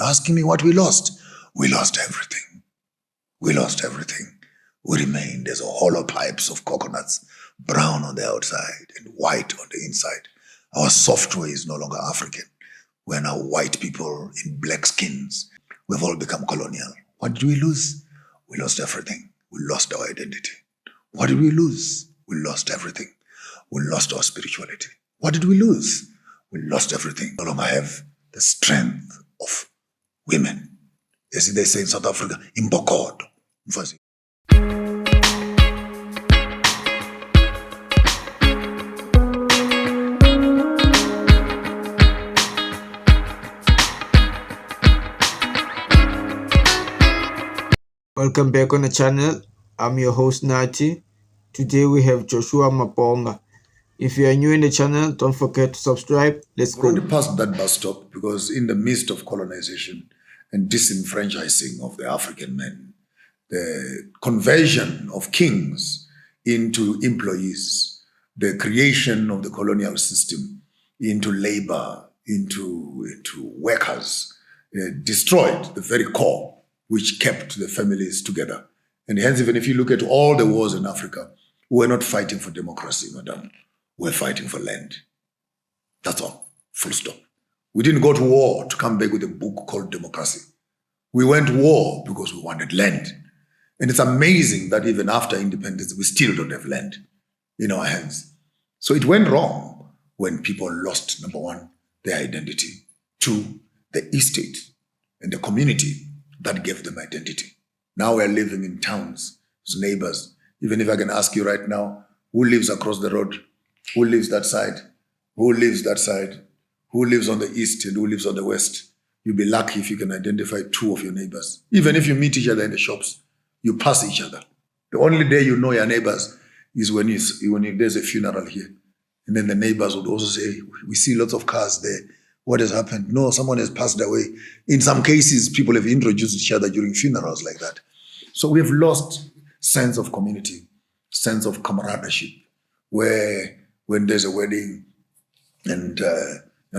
You're asking me what we lost? We lost everything. We lost everything. We remained as hollow pipes of coconuts, brown on the outside and white on the inside. Our software is no longer African. We're now white people in black skins. We've all become colonial. What did we lose? We lost everything. We lost our identity. What did we lose? We lost everything. We lost our spirituality. What did we lose? We lost everything. No longer have the strength of women. As they say in South Africa, imbokod. Welcome back on the channel. I'm your host Nati. Today we have Joshua Maponga. If you are new in the channel, don't forget to subscribe. Let's go. We already passed that bus stop because in the midst of colonization and disenfranchising of the African men, the conversion of kings into employees, the creation of the colonial system into labor, into workers, destroyed the very core which kept the families together. And hence, even if you look at all the wars in Africa, we're not fighting for democracy, madam. We're fighting for land. That's all. Full stop. We didn't go to war to come back with a book called democracy. We went to war because we wanted land. And it's amazing that even after independence, we still don't have land in our hands. So it went wrong when people lost, number one, their identity. Two, the estate and the community that gave them identity. Now we're living in towns as neighbors. Even if I can ask you right now, who lives across the road? Who lives that side? Who lives that side? Who lives on the east and who lives on the west? You'll be lucky if you can identify two of your neighbors. Even if you meet each other in the shops, you pass each other. The only day you know your neighbors is when there's a funeral here. And then the neighbors would also say, we see lots of cars there. What has happened? No, someone has passed away. In some cases, people have introduced each other during funerals like that. So we've lost sense of community, sense of camaraderie, where when there's a wedding and,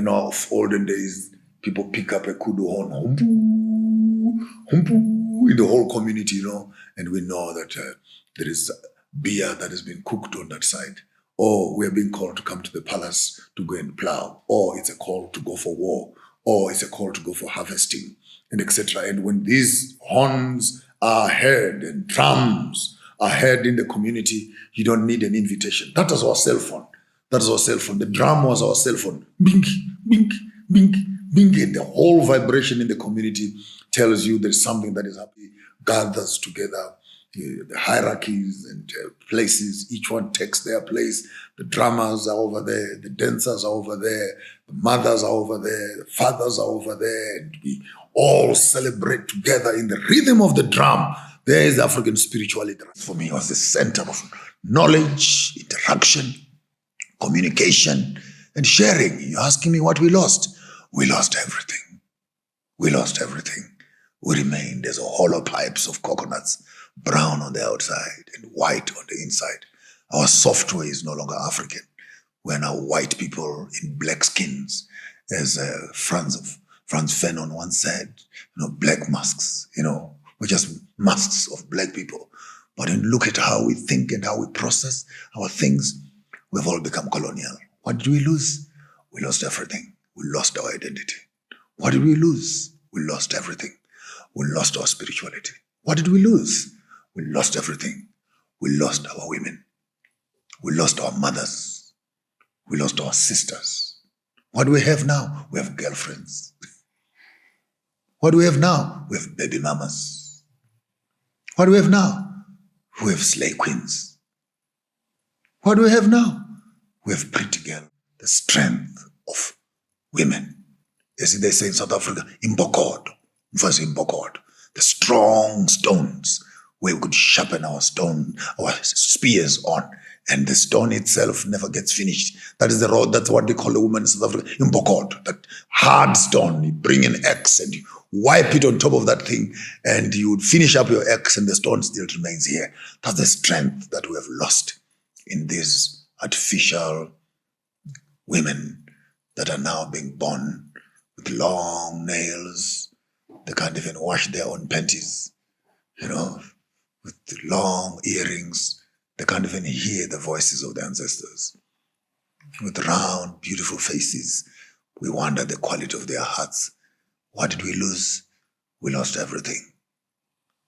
of olden days, people pick up a kudu horn, in the whole community, and we know that there is beer that has been cooked on that side. Or we are being called to come to the palace to go and plow, or it's a call to go for war, or it's a call to go for harvesting, and etc. And when these horns are heard and drums are heard in the community, you don't need an invitation. That was our cell phone. That was our cell phone. The drum was our cell phone. Bink, bink, bink, bink. And the whole vibration in the community tells you there's something that is happening, gathers together. The hierarchies and places, each one takes their place. The drummers are over there, the dancers are over there, the mothers are over there, the fathers are over there, and we all celebrate together in the rhythm of the drum. There is African spirituality. For me, it was the center of knowledge, interaction, communication, and sharing. You're asking me what we lost? We lost everything. We lost everything. We remained as hollow pipes of coconuts, brown on the outside and white on the inside. Our software is no longer African. We're now white people in black skins. As Franz Fanon once said, black masks, we're just masks of black people. But then look at how we think and how we process our things. We've all become colonial. What did we lose? We lost everything. We lost our identity. What did we lose? We lost everything. We lost our spirituality. What did we lose? We lost everything. We lost our women. We lost our mothers. We lost our sisters. What do we have now? We have girlfriends. What do we have now? We have baby mamas. What do we have now? We have slay queens. What do we have now? We have pretty girl. The strength of women. As they say in South Africa, imbokod. The strong stones where we could sharpen our spears on, and the stone itself never gets finished. That is the road. That's what they call the woman in South Africa, imbokod, that hard stone. You bring an axe and you wipe it on top of that thing, and you would finish up your axe, and the stone still remains here. That's the strength that we have lost in these artificial women that are now being born with long nails, They can't even wash their own panties, with long earrings. They can't even hear the voices of the ancestors. With round, beautiful faces, we wonder the quality of their hearts. What did we lose? We lost everything.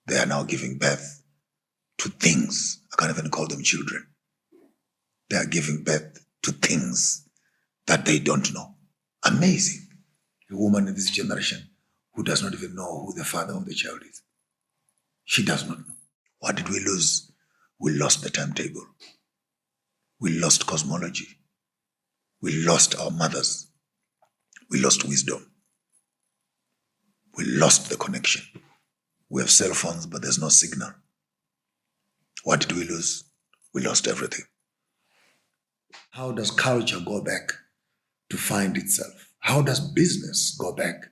They are now giving birth to things. I can't even call them children. They are giving birth to things that they don't know. Amazing. A woman in this generation who does not even know who the father of the child is. She does not know. What did we lose? We lost the timetable. We lost cosmology. We lost our mothers. We lost wisdom. We lost the connection. We have cell phones, but there's no signal. What did we lose? We lost everything. How does culture go back to find itself? How does business go back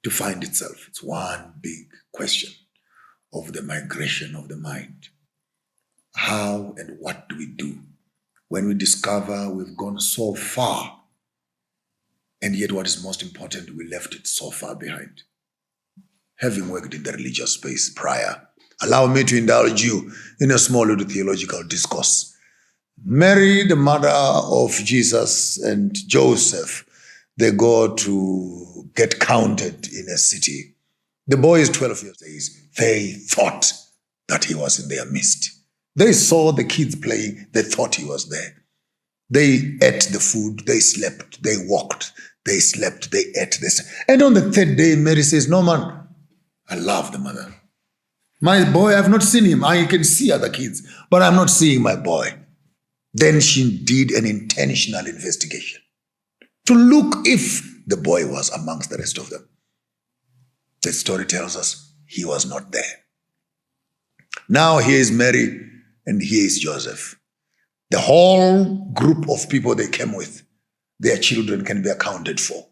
to find itself? It's one big question of the migration of the mind. How and what do we do when we discover we've gone so far, and yet what is most important, we left it so far behind? Having worked in the religious space prior, allow me to indulge you in a small little theological discourse. Mary, the mother of Jesus, and Joseph, they go to get counted in a city. The boy is 12 years old. They thought that he was in their midst. They saw the kids playing. They thought he was there. They ate the food. They slept. They walked. They slept. They ate this. And on the third day, Mary says, "No, man, I love the mother. My boy, I've not seen him. I can see other kids, but I'm not seeing my boy." Then she did an intentional investigation to look if the boy was amongst the rest of them. The story tells us he was not there. Now here is Mary and here is Joseph. The whole group of people they came with, their children can be accounted for,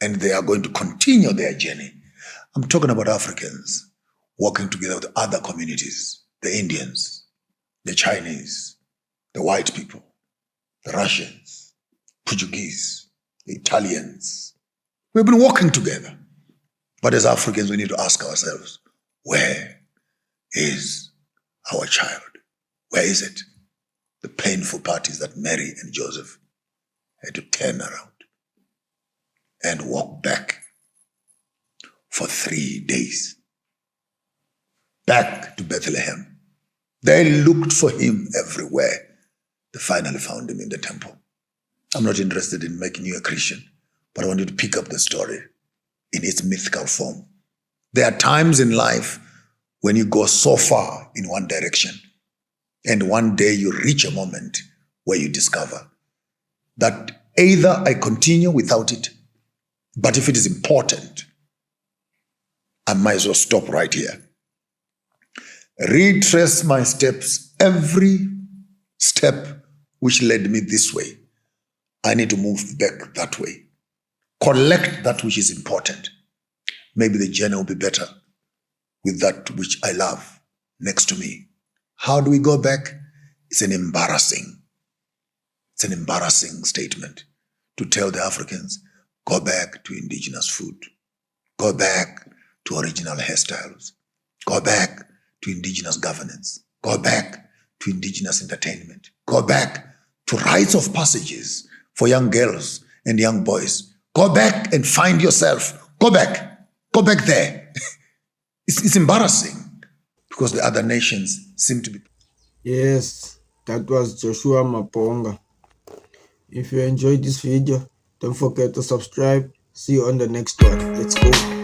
and they are going to continue their journey. I'm talking about Africans working together with other communities, the Indians, the Chinese, the white people, the Russians, Portuguese, the Italians. We've been working together. But as Africans, we need to ask ourselves, where is our child? Where is it? The painful part is that Mary and Joseph had to turn around and walk back for 3 days, back to Bethlehem. They looked for him everywhere. They finally found him in the temple. I'm not interested in making you a Christian, but I want you to pick up the story in its mythical form. There are times in life when you go so far in one direction, and one day you reach a moment where you discover that either I continue without it, but if it is important, I might as well stop right here. Retrace my steps, every step which led me this way. I need to move back that way. Collect that which is important. Maybe the journey will be better with that which I love next to me. How do we go back? It's an embarrassing statement to tell the Africans, go back to indigenous food. Go back to original hairstyles. Go back to indigenous governance. Go back to indigenous entertainment. Go back to rites of passages for young girls and young boys. Go back and find yourself. Go back there. It's embarrassing because the other nations seem to be. Yes, that was Joshua Maponga. If you enjoyed this video, don't forget to subscribe. See you on the next one. Let's go.